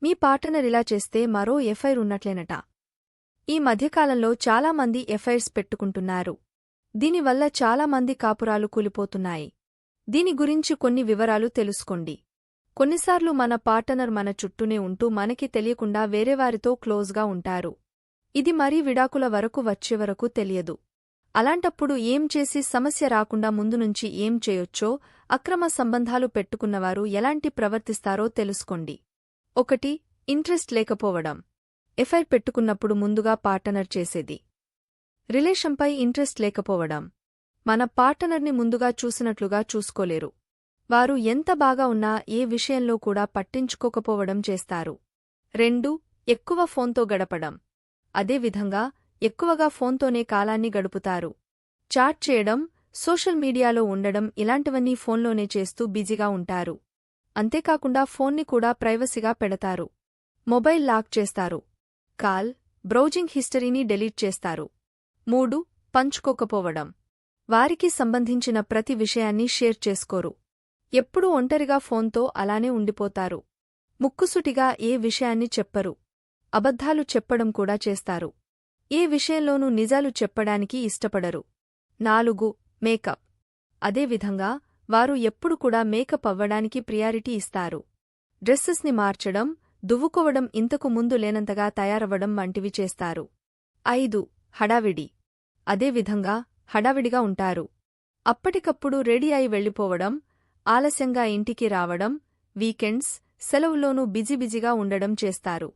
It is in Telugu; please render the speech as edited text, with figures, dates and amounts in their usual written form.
మీ పార్ట్నర్ ఇలా చేస్తే మరో ఎఫ్ఐఆర్ ఉన్నట్లేనట. ఈ మధ్యకాలంలో చాలామంది ఎఫ్ఐఆర్స్ పెట్టుకుంటున్నారు. దీనివల్ల చాలామంది కాపురాలు కూలిపోతున్నాయి. దీని గురించి కొన్ని వివరాలు తెలుసుకోండి. కొన్నిసార్లు మన పార్ట్నర్ మన చుట్టూనే ఉంటూ మనకి తెలియకుండా వేరేవారితో క్లోజ్గా ఉంటారు. ఇది మరీ విడాకుల వరకు వచ్చేవరకు తెలియదు. అలాంటప్పుడు ఏం చేసి సమస్య రాకుండా ముందునుంచి ఏం చేయొచ్చో, అక్రమ సంబంధాలు పెట్టుకున్నవారు ఎలాంటి ప్రవర్తిస్తారో తెలుసుకోండి. 1. ఇంట్రెస్ట్ లేకపోవడం. ఎఫ్ఐఆర్ పెట్టుకున్నప్పుడు ముందుగా పార్ట్నర్ చేసేది. రిలేషన్పై ఇంట్రెస్ట్ లేకపోవడం. మన పార్ట్నర్ని ముందుగా చూసినట్లుగా చూసుకోలేరు. వారు ఎంత బాగా ఉన్నా ఏ విషయంలో కూడా పట్టించుకోకపోవడం చేస్తారు. 2. ఎక్కువ ఫోన్తో గడపడం. అదేవిధంగా ఎక్కువగా ఫోన్తోనే కాలాన్ని గడుపుతారు. చాట్ చేయడం, సోషల్ మీడియాలో ఉండడం ఇలాంటివన్నీ ఫోన్లోనే చేస్తూ బిజీగా ఉంటారు. అంతేకాకుండా ఫోన్ని కూడా ప్రైవసీగా పెడతారు. మొబైల్ లాక్ చేస్తారు. కాల్, బ్రౌజింగ్ హిస్టరీని డెలీట్ చేస్తారు. 3. పంచుకోకపోవడం. వారికి సంబంధించిన ప్రతి విషయాన్ని షేర్ చేసుకోరు. ఎప్పుడూ ఒంటరిగా ఫోన్తో అలానే ఉండిపోతారు. ముక్కుసూటిగా ఏ విషయాన్ని చెప్పరు. అబద్ధాలు చెప్పడం కూడా చేస్తారు. ఏ విషయంలోనూ నిజాలు చెప్పడానికి ఇష్టపడరు. 4. మేకప్. అదేవిధంగా వారు ఎప్పుడు కూడా మేకప్ అవ్వడానికి ప్రియారిటీ ఇస్తారు. డ్రెస్సెస్ని మార్చడం, దువ్వుకోవడం, ఇంతకు ముందు లేనంతగా తయారవ్వడం వంటివి చేస్తారు. 5. హడావిడి. అదేవిధంగా హడావిడిగా ఉంటారు. అప్పటికప్పుడు రెడీ అయి వెళ్ళిపోవడం, ఆలస్యంగా ఇంటికి రావడం, వీకెండ్స్, సెలవుల్లోనూ బిజీగా ఉండడం చేస్తారు.